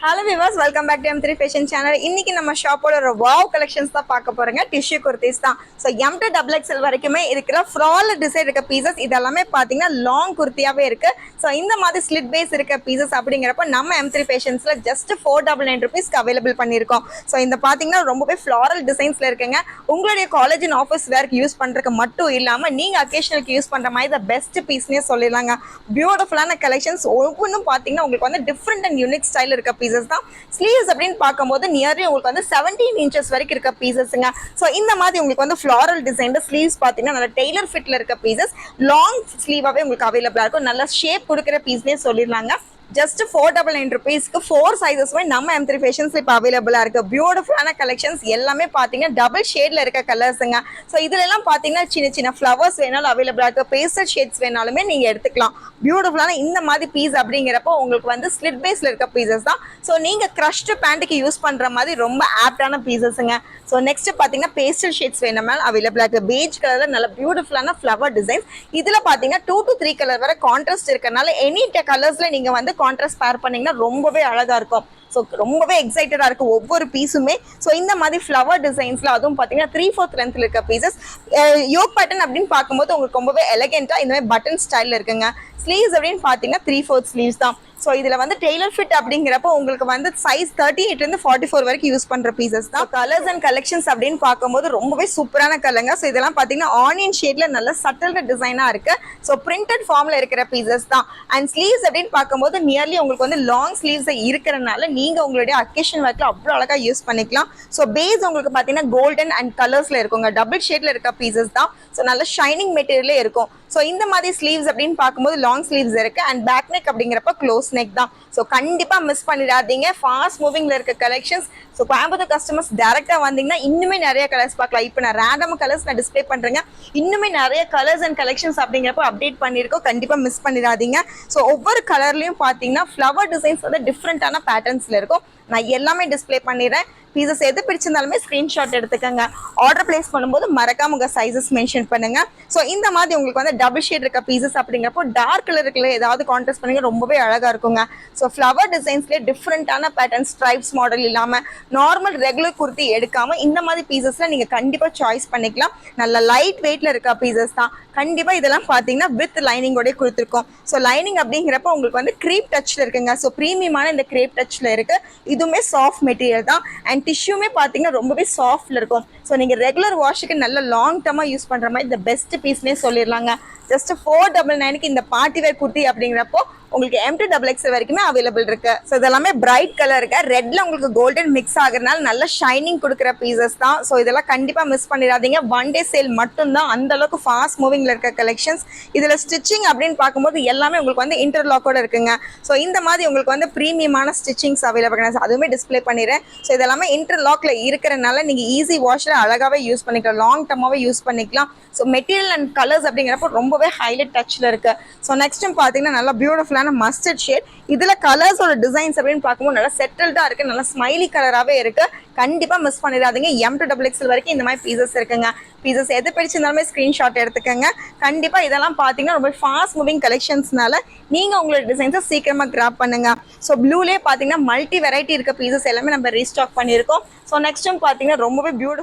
Hello viewers, welcome back to M3 Fashion Channel. இன்னைக்கு நம்ம ஷாப்போட ஒரு வாவ் கலெக்ஷன்ஸ் தான் பார்க்க போறோங்க. டிஷ்யூ குர்த்திஸ் தான். ஸோ M to XXL வரைக்குமே இருக்கிற ஃப்ரால் டிசைன் இருக்க பீசஸ் இதெல்லாமே பார்த்தீங்கன்னா லாங் குர்த்தியாவே இருக்கு. ஸோ இந்த மாதிரி ஸ்லிட் பேஸ் இருக்க பீசஸ் அப்படிங்கிறப்ப நம்ம M3 Fashionsல ஜஸ்ட் 499 rupeesக்கு அவைலபிள் பண்ணியிருக்கோம். ஸோ இந்த பார்த்தீங்கன்னா ரொம்பவே ஃப்ளாரல் டிசைன்ஸ்ல இருக்குங்க. உங்களுடைய காலேஜ் அண்ட் ஆஃபீஸ் வேர்க்கு யூஸ் பண்றதுக்கு மட்டும் இல்லாமல் நீங்க அக்கேஷனலுக்கு யூஸ் பண்ற மாதிரி த பெஸ்ட் பீஸ்னே சொல்லிடலாங்க. பியூட்டிஃபுல்லான கலெக்ஷன்ஸ் ஒவ்வொன்றும் பார்த்தீங்கன்னா உங்களுக்கு வந்து டிஃப்ரெண்ட் அண்ட் யூனிக் ஸ்டைல் இருக்க பீசஸ் தான். ஸ்லீவ்ஸ் அப்படின்னு பார்க்கும்போது நியர்லி உங்களுக்கு வந்து 17 inches வரைக்கும் இருக்க பீசஸ்ங்க. ஸோ இந்த மாதிரி உங்களுக்கு வந்து ஃப்ளாரல் டிசைன்ல ஸ்லீவ்ஸ் பார்த்தீங்கன்னா நல்ல டெய்லர் ஃபிட்ல இருக்க பீசஸ் லாங் ஸ்லீவாகவே உங்களுக்கு அவைலபிளா இருக்கும். நல்ல ஷேப் கொடுக்குற பீஸ்னே சொல்லிடலாங்க. ஜஸ்ட் 499 rupeesக்கு 4 சைஸஸ்மே நம்ம M3 Fashions இப்போ அவைலபிளாக இருக்குது. பியூட்டிஃபுல்லான கலெக்ஷன்ஸ் எல்லாமே பார்த்தீங்கன்னா டபுள் ஷேடில் இருக்க கலர்ஸுங்க. ஸோ இதுலலாம் பார்த்தீங்கன்னா சின்ன சின்ன ஃப்ளவர்ஸ் வேணாலும் அவைலபிளாக இருக்குது. பேஸ்டல் ஷேட்ஸ் வேணாலுமே நீங்கள் எடுத்துக்கலாம். பியூட்டிஃபுல்லான இந்த மாதிரி பீஸ் அப்படிங்கிறப்போ உங்களுக்கு வந்து ஸ்லிட் பேஸில் இருக்க பீசஸ் தான். ஸோ நீங்கள் க்ரஷ்டு பேண்ட்டுக்கு யூஸ் பண்ணுற மாதிரி ரொம்ப ஆப்டான பீசஸுங்க. ஸோ நெக்ஸ்ட் பார்த்தீங்கன்னா பேஸ்டல் ஷேட்ஸ் வேணும்னாலும் அவைலபிளாக இருக்குது. பேஜ் கலரில் நல்ல பியூட்டிஃபுல்லான ஃப்ளவர் டிசைன்ஸ். இதில் பார்த்தீங்கன்னா 2 to 3 கலர் வரை கான்ட்ராஸ்ட் இருக்கனால எனி கலர்ஸில் நீங்கள் வந்து கான்ட்ராஸ்ட் பேர் பண்ணீங்கன்னா ரொம்பவே அழகா இருக்கும். ஸோ ரொம்பவே எக்ஸைட்டடா இருக்கு ஒவ்வொரு பீஸுமே. ஸோ இந்த மாதிரி ஃப்ளவர் டிசைன்ஸ்ல அதுவும் பார்த்தீங்கன்னா 3/4 லென்த்ல இருக்க பீசஸ். யோக் பேட்டர்ன் அப்படின்னு பார்க்கும்போது உங்களுக்கு ரொம்பவே எலகென்ட்டா இந்த மாதிரி பட்டன் ஸ்டைல்ல இருக்குங்க. ஸ்லீவ்ஸ் அப்படின்னு பார்த்தீங்கன்னா 3/4 ஸ்லீவ்ஸ் தான். ஸோ இதில் வந்து டெய்லர் ஃபிட் அப்படிங்கிறப்போ உங்களுக்கு வந்து சைஸ் 38 44 வரைக்கும் யூஸ் பண்ணுற பீசஸ் தான். கலர்ஸ் அண்ட் கலெக்ஷன்ஸ் அப்படின்னு பார்க்கும்போது ரொம்பவே சூப்பரான கலருங்க. ஸோ இதெல்லாம் பார்த்தீங்கன்னா ஆனியன் ஷேட்ல நல்ல சட்டல் டிசைனாக இருக்கு. ஸோ பிரிண்டட் ஃபார்ம்ல இருக்கிற பீசஸ் தான். அண்ட் ஸ்லீவ்ஸ் அப்படின்னு பார்க்கும்போது நியர்லி உங்களுக்கு வந்து லாங் ஸ்லீவ்ஸ் இருக்கிறனால நீங்கள் உங்களுடைய அக்கேஷன் ஒர்க்கில் அவ்வளோ அழகாக யூஸ் பண்ணிக்கலாம். ஸோ பேஸ் உங்களுக்கு பார்த்தீங்கன்னா கோல்டன் அண்ட் கலர்ஸில் இருக்குங்க. டபுள் ஷேட்ல இருக்க பீசஸ் தான். ஸோ நல்ல ஷைனிங் மெட்டீரியலே இருக்கும். ஸோ இந்த மாதிரி ஸ்லீவ்ஸ் அப்படின்னு பார்க்கும்போது லாங் ஸ்லீவ்ஸ் இருக்கு. அண்ட் பேக் நெக் அப்படிங்கிறப்ப க்ளோஸ் நெக் தான். ஸோ கண்டிப்பாக மிஸ் பண்ணிடாதீங்க. ஃபாஸ்ட் மூவிங்ல இருக்க கலெக்ஷன்ஸ். ஸோ கோயம்புத்தூர் கஸ்டமர்ஸ் டேரெக்டாக வந்தீங்கன்னா இன்னுமே நிறைய கலர்ஸ் பார்க்கலாம். இப்போ நான் ரேண்டம் கலர்ஸ் நான் டிஸ்பிளே பண்ணுறேங்க. இன்னுமே நிறைய கலர்ஸ் அண்ட் கலெக்ஷன்ஸ் அப்படிங்கிறப்ப அப்டேட் பண்ணியிருக்கோம். கண்டிப்பாக மிஸ் பண்ணிடாதீங்க. ஸோ ஒவ்வொரு கலர்லையும் பார்த்தீங்கன்னா ஃப்ளவர் டிசைன்ஸ் வந்து டிஃப்ரெண்ட்டான பேட்டர்ன்ஸில் இருக்கும். நான் எல்லாமே டிஸ்பிளே பண்ணிடுறேன். பீசஸ் எது பிடிச்சிருந்தாலுமே ஸ்க்ரீன்ஷாட் எடுத்துக்கோங்க. ஆர்டர் பிளேஸ் பண்ணும்போது மறக்காம உங்கள் சைஸஸ் மென்ஷன் பண்ணுங்க. ஸோ இந்த மாதிரி உங்களுக்கு வந்து டபுள் ஷேட் இருக்க பீசஸ் அப்படிங்கிறப்போ டார்க் கலருக்குள்ள ஏதாவது கான்ட்ராஸ்ட் பண்ணுங்க ரொம்பவே அழகாக இருக்குங்க. ஸோ ஃப்ளவர் டிசைன்ஸ்லேயே டிஃப்ரெண்ட்டான பேட்டர்ன் ஸ்ட்ரைப்ஸ் மாடல் இல்லாமல் நார்மல் ரெகுலர் குர்த்தி எடுக்காமல் இந்த மாதிரி பீசஸில் நீங்கள் கண்டிப்பாக சாய்ஸ் பண்ணிக்கலாம். நல்ல லைட் வெயிட்டில் இருக்க பீசஸ் தான். கண்டிப்பாக இதெல்லாம் பார்த்தீங்கன்னா வித் லைனிங்கோடய கொடுத்துருக்கோம். ஸோ லைனிங் அப்படிங்கிறப்ப உங்களுக்கு வந்து க்ரீப் டச்சில் இருக்குங்க. ஸோ ப்ரீமியமான இந்த க்ரேப் டச்சில் இருக்குது. இதுவுமே சாஃப்ட் மெட்டீரியல் தான். அண்ட் டிஷ்யூமே பார்த்தீங்கன்னா ரொம்பவே சாஃப்ட்ல இருக்கும். ஸோ நீங்கள் ரெகுலர் வாஷுக்கு நல்ல லாங் டர்மாக யூஸ் பண்ணுற மாதிரி இந்த பெஸ்ட் பீஸ்னே சொல்லிடலாங்க. ஜஸ்ட் 499க்கு இந்த பார்ட்டி வேர் குர்த்தி அப்படிங்கிறப்போ உங்களுக்கு M to XXL வரைக்குமே அவைலபிள் இருக்கு. ஸோ இதெல்லாமே பிரைட் கலர் இருக்கு. ரெட்ல உங்களுக்கு கோல்டன் மிக்ஸ் ஆகுறதுனால நல்ல ஷைனிங் கொடுக்குற பீசஸ் தான். ஸோ இதெல்லாம் கண்டிப்பாக மிஸ் பண்ணிடாதீங்க. 1 day சேல் மட்டும்தான். அந்த அளவுக்கு ஃபாஸ்ட் மூவிங்ல இருக்க கலெக்ஷன்ஸ். இதில் ஸ்டிச்சிங் அப்படின்னு பார்க்கும்போது எல்லாமே உங்களுக்கு வந்து இன்டர்லாக்கோட இருக்குங்க. ஸோ இந்த மாதிரி உங்களுக்கு வந்து ப்ரீமியமான ஸ்டிச்சிங்ஸ் அவைலபிள். அதுவுமே டிஸ்பிளே பண்ணிடுறேன். ஸோ இதெல்லாமே இன்டர்லாக்ல இருக்கிறனால நீங்கள் ஈஸி வாஷில் அழகாகவே யூஸ் பண்ணிக்கலாம். லாங் டர்மாகவே யூஸ் பண்ணிக்கலாம். ஸோ மெட்டீரியல் அண்ட் கலர்ஸ் அப்படிங்கிறப்போ ரொம்பவே ஹைலைட் டச்சில் இருக்கு. ஸோ நெக்ஸ்ட் பார்த்தீங்கன்னா நல்லா பியூட்டிஃபுல்லான மஸ்டர்ட் ஷேட். இதுல கலர்ஸோட டிசைன்ஸ் அப்படின்னு பார்க்கும்போது நல்லா செட்டில்டா இருக்கு. நல்லா ஸ்மைலி கலராகவே இருக்கு. கண்டிப்பா மிஸ் பண்ணிடாதீங்க. M to XXL வரைக்கும் இந்த மாதிரி பீசஸ் இருக்குங்க. பீசஸ் எது பிடிச்சிருந்தாலுமே ஸ்கிரீன்ஷாட் எடுத்துக்கோங்க. கண்டிப்பா இதெல்லாம் பார்த்தீங்கன்னா ரொம்ப ஃபாஸ்ட் மூவிங் கலெக்ஷன்ஸ்னால நீங்க உங்களோட டிசைன்ஸை சீக்கிரமா கிராப் பண்ணுங்க. ஸோ ப்ளூலேயே பார்த்தீங்கன்னா மல்டி வெரைட்டி இருக்க பீசஸ் எல்லாமே நம்ம ரீஸ்டாக் பண்ணியிருக்கோம். ஸோ நெக்ஸ்ட்டும் பார்த்தீங்கன்னா ரொம்பவே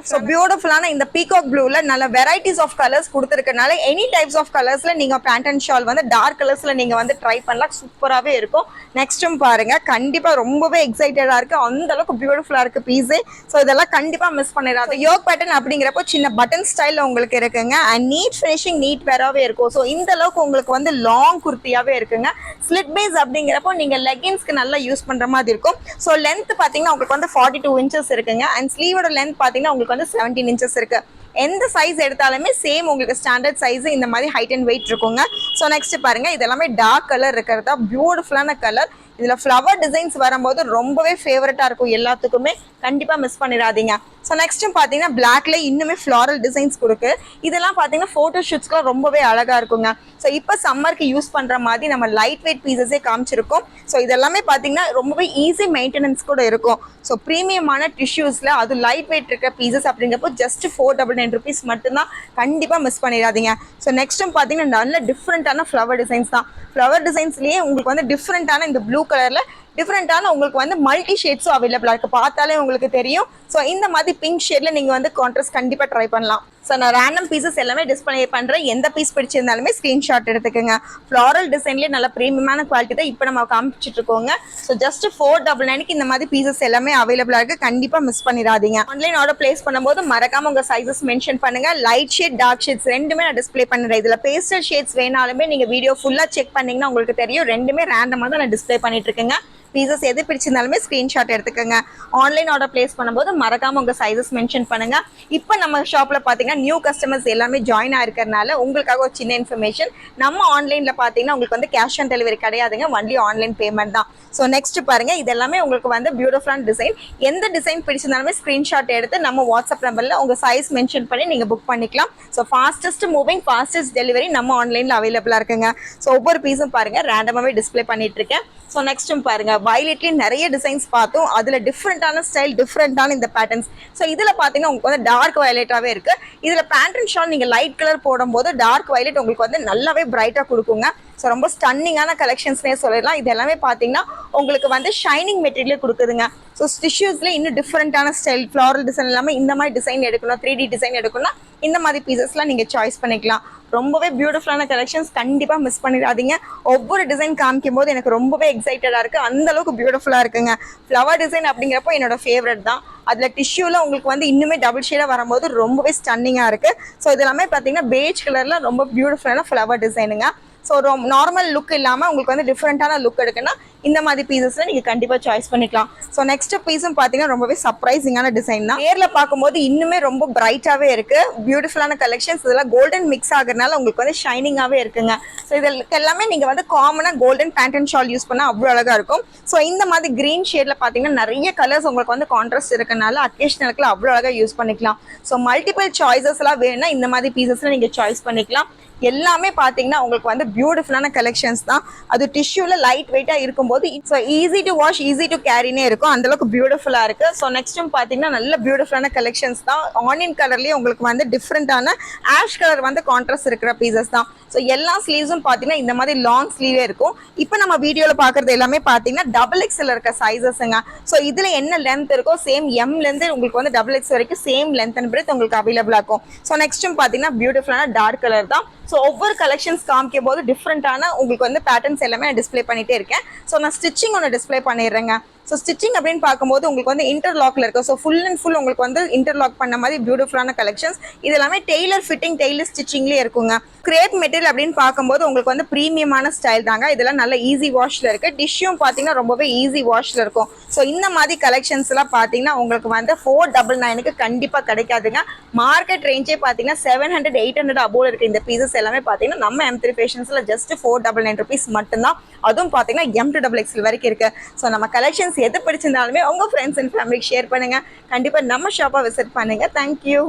பியூட்டிஃபுல்லான இந்த பீகாக் ப்ளூல நல்ல வெரைட்டிஸ் ஆஃப் கலர்ஸ் கொடுத்துருக்கனால எனி டைப்ஸ் ஆஃப் கலர்ஸ்ல நீங்க பேண்ட் அண்ட் ஷால் வந்து டார்க் கலர்ஸ்ல நீங்க வந்து ட்ரை பண்ணலாம். சூப்பராகவே இருக்கும். நெக்ஸ்ட்டும் பாருங்க. கண்டிப்பா ரொம்பவே எக்ஸைட்டடா இருக்கு. அந்த அளவுக்கு பியூட்டிஃபுல்லா இருக்கு பீஸே. ஸோ இதெல்லாம் கண்டிப்பா மிஸ் பண்ணிடாது. யோக் பேட்டர்ன் அப்படிங்கிறப்போ சின்ன பட்டன் ஸ்டைல்ல உங்களுக்கு இருக்குங்க. அண்ட் நீட் ஃபினிஷிங் நீட் வேராவே இருக்கும். ஸோ இந்த அளவுக்கு உங்களுக்கு வந்து லாங் குர்த்தியாவே இருக்குங்க. ஸ்லிட் பேஸ் அப்படிங்கிறப்போ நீங்க லெகின்ஸ்க்கு நல்லா யூஸ் பண்ற மாதிரி இருக்கும். ஸோ லென்த் பாத்தீங்கன்னா உங்களுக்கு வந்து 42 inches இருக்குங்க. அண்ட் ஸ்லீவோட லென்த் பாத்தீங்கன்னா உங்களுக்கு வந்து 17 inches இருக்கு. எந்த சைஸ் எடுத்தாலுமே சேம் உங்களுக்கு ஸ்டாண்டர்ட் சைஸ் இந்த மாதிரி ஹைட் அண்ட் வெயிட் இருக்குங்க. ஸோ நெக்ஸ்ட் பாருங்க. இதெல்லாமே டார்க் கலர் இருக்கிறதா பியூட்டிஃபுல்லான கலர். இதில் ஃப்ளவர் டிசைன்ஸ் வரும்போது ரொம்பவே ஃபேவரட்டாக இருக்கும் எல்லாத்துக்குமே. கண்டிப்பாக மிஸ் பண்ணிடாதீங்க. ஸோ நெக்ஸ்ட்டும் பார்த்தீங்கன்னா பிளாக்ல இன்னுமே ஃப்ளாரல் டிசைன்ஸ் கொடுக்கு. இதெல்லாம் பார்த்தீங்கன்னா ஃபோட்டோ ஷூட்ஸ்க்குலாம் ரொம்பவே அழகாக இருக்குங்க. ஸோ இப்போ சம்மருக்கு யூஸ் பண்ணுற மாதிரி நம்ம லைட் வெயிட் பீசஸே காமிச்சிருக்கோம். ஸோ இதெல்லாமே பார்த்தீங்கன்னா ரொம்பவே ஈஸி மெயின்டெனன்ஸ் கூட இருக்கும். ஸோ ப்ரீமியமான டிஷ்யூஸில் அது லைட் வெயிட் இருக்க பீசஸ் அப்படிங்கிறப்போ ஜஸ்ட் 499 rupees மட்டும்தான். கண்டிப்பாக மிஸ் பண்ணிடாதீங்க. ஸோ நெக்ஸ்ட்டும் பார்த்தீங்கன்னா நல்ல டிஃப்ரெண்ட்டான ஃப்ளவர் டிசைன்ஸ் தான். ஃப்ளவர் டிசைன்ஸ்லேயே உங்களுக்கு வந்து டிஃப்ரெண்ட்டான இந்த ப்ளூ கலரில் டிஃப்ரெண்டான உங்களுக்கு வந்து மல்டி ஷேட்ஸும் அவைலபிளா இருக்கு. பார்த்தாலே உங்களுக்கு தெரியும். ஸோ இந்த மாதிரி பிங்க் ஷேட்ல நீங்க வந்து கான்ட்ராஸ்ட் கண்டிப்பா ட்ரை பண்ணலாம். ஸோ நான் ரேண்டம் பீசஸ் எல்லாமே டிஸ்பிளே பண்றேன். எந்த பீஸ் பிடிச்சிருந்தாலுமே ஸ்கிரீன்ஷாட் எடுத்துக்கோங்க. ஃப்ளாரல் டிசைன்லேயே நல்ல ப்ரீமியமான குவாலிட்டி தான் இப்போ நம்ம காமிச்சிட்டு இருக்கோங்க. ஸோ ஜஸ்ட் 499 இந்த மாதிரி பீசஸ் எல்லாமே அவைலபிளா இருக்கு. கண்டிப்பா மிஸ் பண்ணிடாதீங்க. ஆன்லைன் ஆர்டர் பிளேஸ் பண்ணும்போது மறக்காம உங்க சைஸஸ் மென்ஷன் பண்ணுங்க. லைட் ஷேட் டார்க் ஷேட்ஸ் ரெண்டுமே நான் டிஸ்பிளே பண்ணுறேன். இதுல பேஸ்டல் ஷேட்ஸ் வேணாலுமே நீங்க வீடியோ ஃபுல்லா செக் பண்ணீங்கன்னா உங்களுக்கு தெரியும். ரெண்டுமே ரேண்டமா தான் நான் டிஸ்பிளே பண்ணிட்டு இருக்கேங்க. பீசஸ் எது பிடிச்சிருந்தாலுமே ஸ்கிரீன்ஷாட் எடுத்துக்கோங்க. ஆன்லைன் ஆர்டர் பிளேஸ் பண்ணும்போது மறக்காம உங்க சைஸஸ் மென்ஷன் பண்ணுங்க. இப்போ நம்ம ஷாப்ல பாத்தீங்கன்னா நியூ கஸ்டமர்ஸ் எல்லாமே ஜாயின் ஆயிருக்கறனால உங்களுக்காக ஒரு சின்ன இன்ஃபர்மேஷன். நம்ம ஆன்லைன்ல பாத்தீங்கன்னா உங்களுக்கு வந்து கேஷ் ஆன் டெலிவரி கிடையாதுங்க. ஒன்லி ஆன்லைன் பேமெண்ட் தான். ஸோ நெக்ஸ்ட் பாருங்க, இது எல்லாமே உங்களுக்கு வந்து பியூட்டிஃபுல்லான டிசைன். எந்த டிசைன் பிடிச்சிருந்தாலுமே ஸ்கிரீன்ஷாட் எடுத்து நம்ம வாட்ஸ்அப் நம்பர்ல உங்க சைஸ் மென்ஷன் பண்ணி நீங்க புக் பண்ணிக்கலாம். So fastest moving fastest delivery நம்ம ஆன்லைன்ல அவைலபிளா இருக்குங்க. ஸோ ஒவ்வொரு பீஸும் பாருங்க ரேண்டமாவே டிஸ்பிளே பண்ணிட்டு இருக்கேன். ஸோ நெக்ஸ்ட்டும் பாருங்க, வயலட்லேயும் நிறைய டிசைன்ஸ் பார்த்தோம். அதில் டிஃப்ரெண்டான ஸ்டைல், டிஃப்ரெண்டான இந்த பேட்டர்ன்ஸ். ஸோ இதில் பார்த்தீங்கன்னா உங்களுக்கு வந்து டார்க் வயலட்டாகவே இருக்கு. இதில் பேண்ட் அண்ட் ஷால் நீங்கள் லைட் கலர் போடும்போது டார்க் வயலட் உங்களுக்கு வந்து நல்லாவே பிரைட்டாக கொடுக்குங்க. ஸோ ரொம்ப ஸ்டன்னிங்கான கலெக்ஷன்ஸ்னே சொல்லலாம். இது எல்லாமே பார்த்தீங்கன்னா உங்களுக்கு வந்து ஷைனிங் மெட்டீரியல் கொடுக்குதுங்க. ஸோ டிஷ்யூஸ்ல இன்னும் டிஃப்ரெண்டான ஸ்டைல், ஃப்ளாரல் டிசைன் எல்லாமே இந்த மாதிரி டிசைன் எடுக்கணும், 3D டிசைன் எடுக்கணும்னா இந்த மாதிரி பீசஸ்லாம் நீங்கள் சாய்ஸ் பண்ணிக்கலாம். ரொம்பவே பியூட்டிஃபுல்லான கலெக்ஷன்ஸ், கண்டிப்பாக மிஸ் பண்ணிடாதீங்க. ஒவ்வொரு டிசைன் காமிக்கும் போது எனக்கு ரொம்பவே எக்ஸைட்டடாக இருக்குது. அந்த அளவுக்கு பியூட்டிஃபுல்லாக இருக்குங்க. ஃப்ளவர் டிசைன் அப்படிங்கிறப்போ என்னோட ஃபேவரட் தான். அதில் டிஷ்யூவில் உங்களுக்கு வந்து இன்னுமே டபுள் ஷேடாக வரும்போது ரொம்பவே ஸ்டன்னிங்காக இருக்குது. ஸோ இது எல்லாமே பார்த்தீங்கன்னா பேஜ் கலரில் ரொம்ப பியூட்டிஃபுல்லான ஃப்ளவர் டிசைனுங்க. ஸோ நார்மல் லுக் இல்லாமல் உங்களுக்கு வந்து டிஃப்ரெண்ட்டான லுக் எடுக்குன்னா இந்த மாதிரி பீசஸ்ல நீங்கள் கண்டிப்பாக சாய்ஸ் பண்ணிக்கலாம். ஸோ நெக்ஸ்ட் பீஸும் பார்த்தீங்கன்னா ரொம்பவே சர்ப்ரைசிங்கான டிசைன் தான். நேரில் பார்க்கும்போது இன்னுமே ரொம்ப பிரைட்டாகவே இருக்கு. பியூட்டிஃபுல்லான கலெக்ஷன்ஸ். இதெல்லாம் கோல்டன் மிக்ஸ் ஆகுறதுனால உங்களுக்கு வந்து ஷைனிங்காகவே இருக்குங்க. ஸோ இதற்கு எல்லாமே நீங்கள் வந்து காமனாக golden pant and shawl use பண்ணால் அவ்வளோ அழகாக இருக்கும். ஸோ இந்த மாதிரி கிரீன் ஷேடில் பார்த்தீங்கன்னா நிறைய கலர்ஸ் உங்களுக்கு வந்து கான்ட்ராஸ்ட் இருக்கனால அக்கேஷனலுக்குலாம் அவ்வளோ அழகாக யூஸ் பண்ணிக்கலாம். ஸோ மல்டிபிள் சாய்ஸஸ் எல்லாம் வேணும்னா இந்த மாதிரி பீசஸ்ல நீங்கள் சாய்ஸ் பண்ணிக்கலாம். எல்லாமே பார்த்தீங்கன்னா உங்களுக்கு வந்து பியூட்டிஃபுல்லான கலெக்ஷன்ஸ் தான். அது டிஷ்யூல லைட் வெயிட்டாக இருக்கும்போது it's easy to wash, easy to கேரினே இருக்கும். அந்த அளவுக்கு பியூட்டிஃபுல்லாக இருக்கு. ஸோ நெக்ஸ்ட்டும் பார்த்தீங்கன்னா நல்ல பியூட்டிஃபுல்லான கலெக்ஷன்ஸ் தான். ஆனியன் கலர்லேயே உங்களுக்கு வந்து டிஃப்ரெண்டான ஆஷ் கலர் வந்து கான்ட்ராஸ்ட் இருக்கிற பீசஸ் தான். ஸோ எல்லா ஸ்லீவ்ஸும் பார்த்தீங்கன்னா இந்த மாதிரி லாங் ஸ்லீவே இருக்கும். இப்போ நம்ம வீடியோவில் பார்க்குறது எல்லாமே பார்த்தீங்கன்னா டபுள் எக்ஸ்எல் இருக்க சைஸஸுங்க. ஸோ இதில் என்ன லென்த் இருக்கோ சேம் எம்லேருந்து உங்களுக்கு வந்து டபுள் எக்ஸ் வரைக்கும் சேம் லென்த் அண்ட் பிரெத் உங்களுக்கு அவைலபிளாக இருக்கும். ஸோ நெக்ஸ்ட்டும் பார்த்தீங்கன்னா பியூட்டிஃபுல்லான டார்க் கலர் தான். ஸோ ஒவ்வொரு கலெக்ஷன்ஸ் காமிக்கும் போது டிஃப்ரெண்டான உங்களுக்கு வந்து பேட்டர்ன்ஸ் எல்லாமே நான் டிஸ்பிளே பண்ணிட்டே இருக்கேன். ஸோ நான் ஸ்டிச்சிங் ஒன்று டிஸ்பிளே பண்ணிடுறேங்க. ஸோ ஸ்டிச்சிங் அப்படின்னு பார்க்கும்போது உங்களுக்கு வந்து இன்டர்லாக்ல இருக்கும். ஸோ ஃபுல் அண்ட் ஃபுல் உங்களுக்கு வந்து இன்டர்லாக் பண்ண மாதிரி பியூட்டிஃபுல்லான கலெக்ஷன்ஸ். இது எல்லாமே டெய்லர் ஃபிட்டிங், டெய்லர் ஸ்டிச்சிங்லேயே இருக்குங்க. கிரேப் மெட்டீரியல் அப்படின்னு பார்க்கும்போது உங்களுக்கு வந்து ப்ரீமியமான ஸ்டைல் தாங்க. இதெல்லாம் நல்ல ஈஸி வாஷ்ல இருக்கு. டிஷ்யூம் பார்த்தீங்கன்னா ரொம்பவே ஈஸி வாஷ்ல இருக்கும். ஸோ இந்த மாதிரி கலெக்ஷன்ஸ் எல்லாம் பார்த்தீங்கன்னா உங்களுக்கு வந்து 499க்கு கண்டிப்பாக கிடைக்காதுங்க. மார்க்கெட் ரேஞ்சே பார்த்தீங்கன்னா 700, 800 அபோவ் இருக்கு. இந்த பீசஸ் எல்லாமே பார்த்தீங்கன்னா நம்ம M3 ஃபேஷன்ஸ்ல ஜஸ்ட் 499 ருபீஸ் மட்டும்தான். அதுவும் பார்த்தீங்கன்னா M2XXL வரைக்கும் இருக்கு. ஸோ நம்ம கலெக்ஷன்ஸ் எது பிடிச்சிருந்தாலுமே உங்க ஃப்ரெண்ட்ஸ் அண்ட் ஃபேமிலிக்கு ஷேர் பண்ணுங்க. கண்டிப்பாக நம்ம ஷாப்பை விசிட் பண்ணுங்க. தேங்க்யூ.